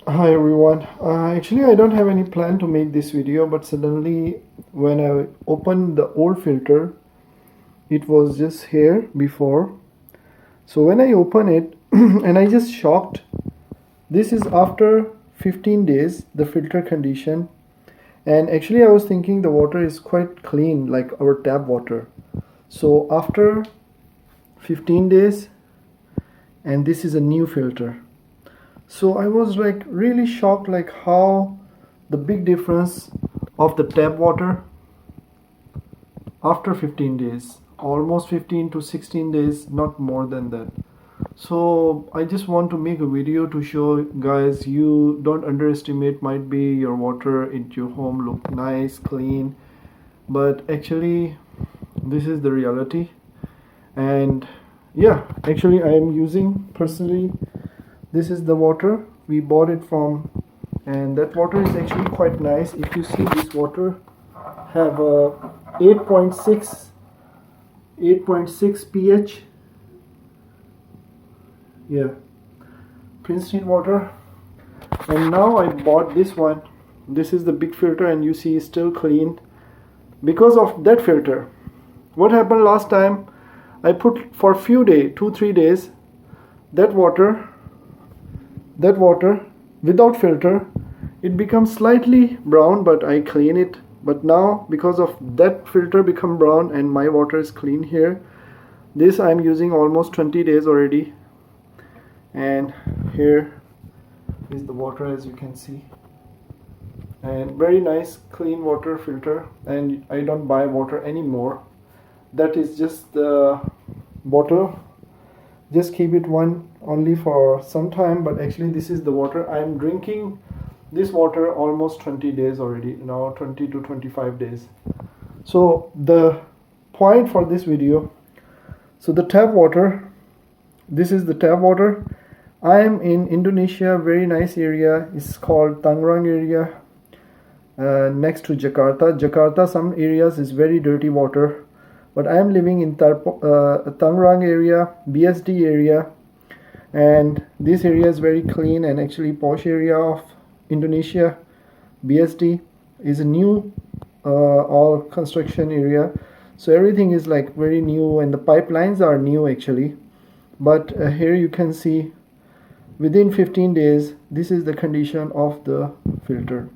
Hi everyone. Actually, I don't have any plan to make this video, but suddenly when I opened the old filter, it was just here before. So when I open it, and I just shocked. This is after 15 days, the filter condition. And actually, I was thinking the water is quite clean, like our tap water. So after 15 days, and this is a new filter. So I was like really shocked, like how the big difference of the tap water after 15 days, almost 15 to 16 days, not more than that. So I just want to make a video to show guys, you don't underestimate, might be your water in your home look nice, clean, but actually this is the reality. And yeah, actually I am using personally, this is the water we bought it from, and that water is actually quite nice. If you see, this water have a 8.6 pH. Yeah, Princeton water. And now I bought this one. This is the big filter, and you see it's still clean because of that filter. What happened last time, I put for a few days, 2-3 days, that water without filter, it becomes slightly brown, but I clean it. But now because of that filter become brown and my water is clean here. This I'm using almost 20 days already, and here is the water, as you can see, and very nice clean water filter. And I don't buy water anymore. That is just the bottle, just keep it one only for some time. But actually this is the water I'm drinking. This water almost 20 days already, now 20 to 25 days. So the point for this video, so the tap water, this is the tap water. I am in Indonesia, very nice area. It's called Tangerang area, next to Jakarta. Some areas is very dirty water, but I am living in Tangerang area, BSD area, and this area is very clean and actually posh area of Indonesia. BSD is a new all construction area, so everything is like very new, and the pipelines are new actually. But here you can see within 15 days, this is the condition of the filter.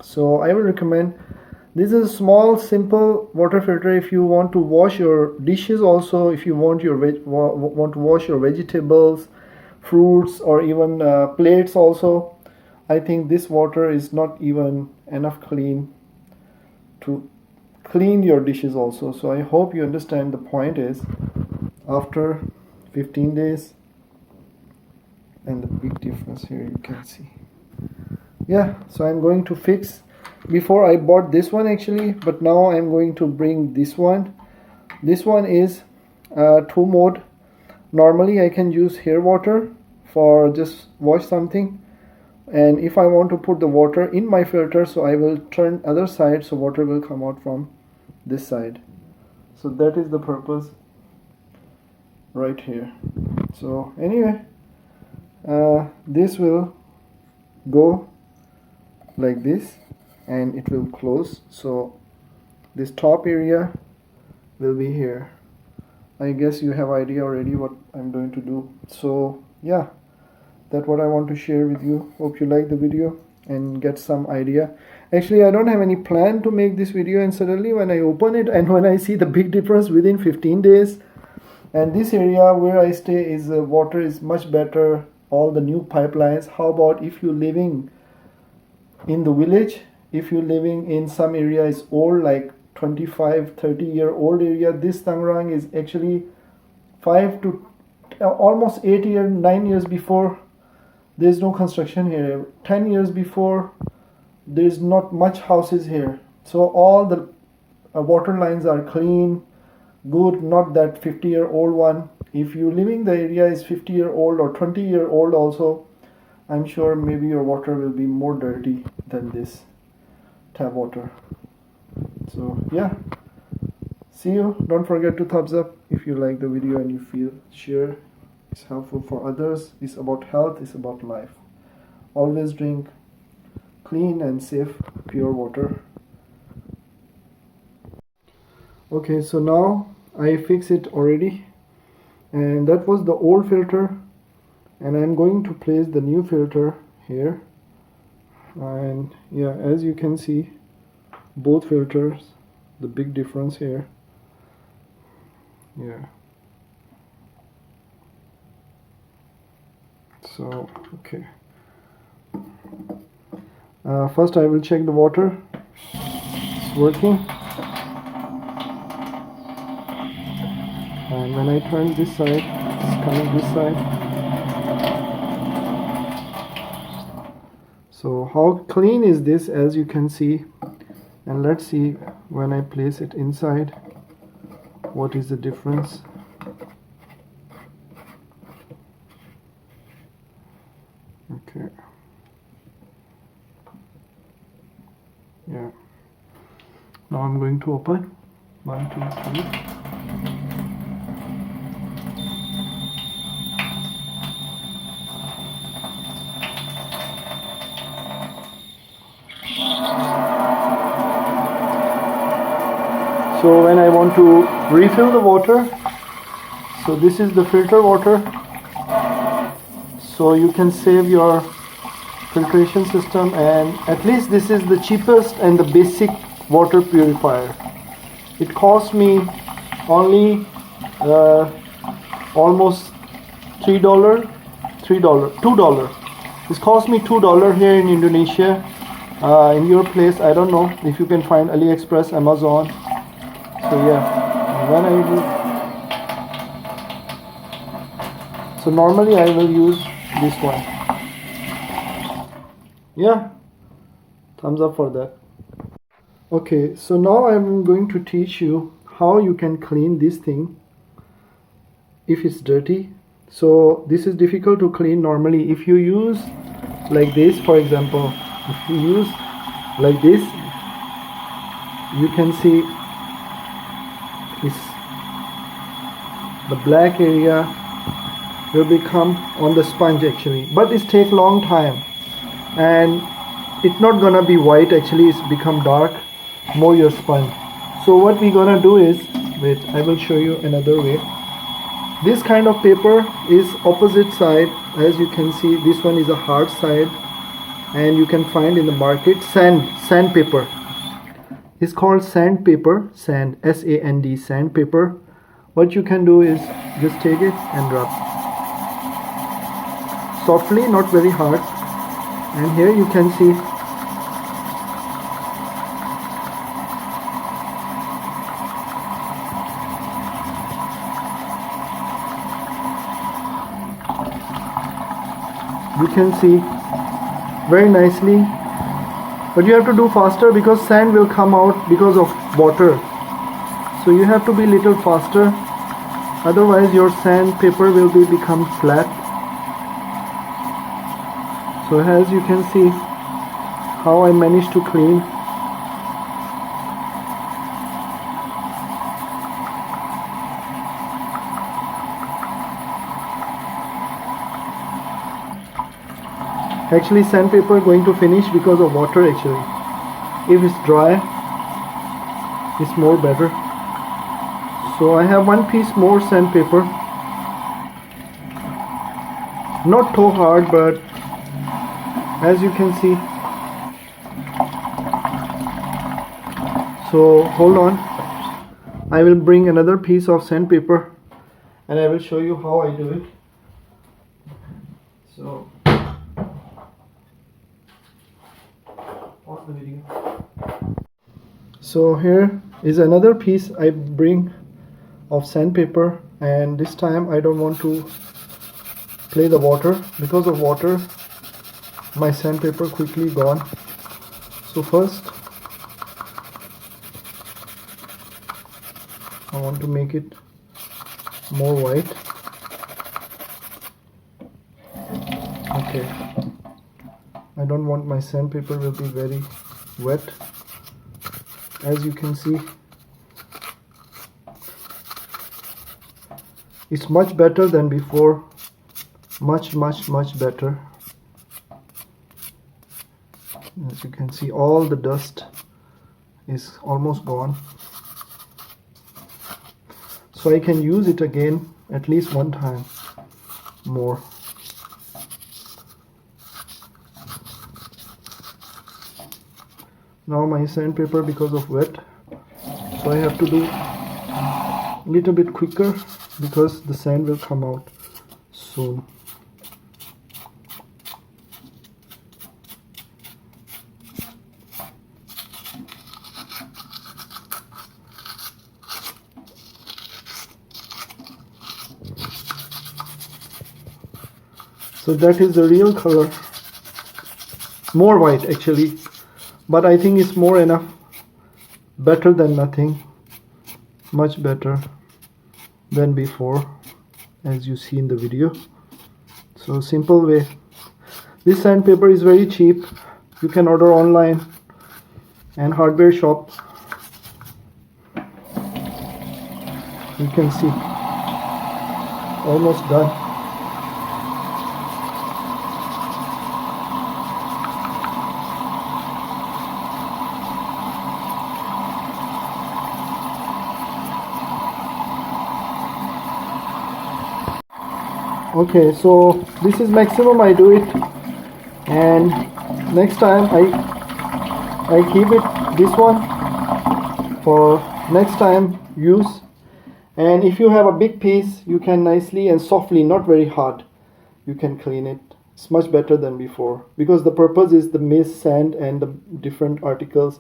So I will recommend, this is a small simple water filter if you want to wash your dishes, also if you want want to wash your vegetables, fruits, or even plates also. I think this water is not even enough clean to clean your dishes also. So I hope you understand the point is after 15 days, and the big difference here you can see. Yeah, so I'm going to fix. Before I bought this one actually, but now I'm going to bring this one. This one is 2 mode. Normally I can use hair water for just wash something, and if I want to put the water in my filter, so I will turn other side, so water will come out from this side. So that is the purpose right here. So anyway, this will go like this and it will close, so this top area will be here. I guess you have idea already what I'm going to do. So yeah, that's what I want to share with you. Hope you like the video and get some idea. Actually I don't have any plan to make this video, and suddenly when I open it and when I see the big difference within 15 days, and this area where I stay is water is much better, all the new pipelines. How about if you're living in the village, if you're living in some area is old, like 25-30-year-old area, this Tangerang is actually 5 to almost 8 years, 9 years before, there's no construction here. 10 years before, there's not much houses here, so all the water lines are clean, good, not that 50-year-old one. If you living the area is 50-year-old or 20-year-old also, I'm sure maybe your water will be more dirty than this tap water. So yeah, see you. Don't forget to thumbs up if you like the video and you feel share it's helpful for others. It's about health, it's about life. always drink clean and safe pure water. Okay, so now I fix it already, and that was the old filter, and I'm going to place the new filter here. And yeah, as you can see, both filters, the big difference here. Yeah, so okay, first I will check the water. It's working, and when I turn this side, it's coming this side. So how clean is this, as you can see, and let's see when I place it inside what is the difference. Okay, yeah, now I'm going to open 1 2 3. So when I want to refill the water, so this is the filter water, so you can save your filtration system, and at least this is the cheapest and the basic water purifier. It cost me only almost $2. This cost me $2 here in Indonesia. In your place, I don't know if you can find AliExpress, Amazon. So yeah, when I will, so normally I will use this one. Yeah, thumbs up for that. Okay, so now I'm going to teach you how you can clean this thing if it's dirty. So this is difficult to clean normally. If you use like this, for example, if you use like this, you can see the black area will become on the sponge actually, but it takes long time, and it's not gonna be white actually, it's become dark more your sponge. So what we're gonna do is, wait, I will show you another way. This kind of paper is opposite side, as you can see. This one is a hard side, and you can find in the market sandpaper. It's called sandpaper, sand, S-A-N-D, sandpaper. What you can do is just take it and rub softly, not very hard. And here you can see very nicely, but you have to do faster because sand will come out because of water. So you have to be little faster, otherwise your sandpaper will become flat. So as you can see how I managed to clean. Actually sandpaper going to finish because of water actually. If it's dry, it's more better. So I have one piece more sandpaper. Not too hard, but as you can see. So hold on, I will bring another piece of sandpaper and I will show you how I do it. So pause the video. So here is another piece I bring of sandpaper, and this time I don't want to play the water. Because of water my sandpaper quickly gone. So first I want to make it more white. Okay, I don't want my sandpaper will be very wet. As you can see, it's much better than before, much better. As you can see, all the dust is almost gone, so I can use it again at least one time more. Now my sandpaper, because of wet, so I have to do a little bit quicker because the sand will come out soon. So that is the real color, more white actually, but I think it's more enough, better than nothing, much better than before, as you see in the video. So simple way. This sandpaper is very cheap, you can order online and hardware shop. You can see, almost done. Okay, so this is maximum I do it, and next time I keep it this one for next time use. And if you have a big piece, you can nicely and softly, not very hard, you can clean it. It's much better than before, because the purpose is the mist, sand and the different articles.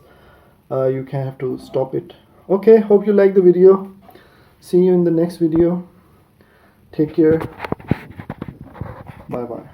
You can have to stop it. Okay, hope you like the video. See you in the next video. Take care. Bye bye.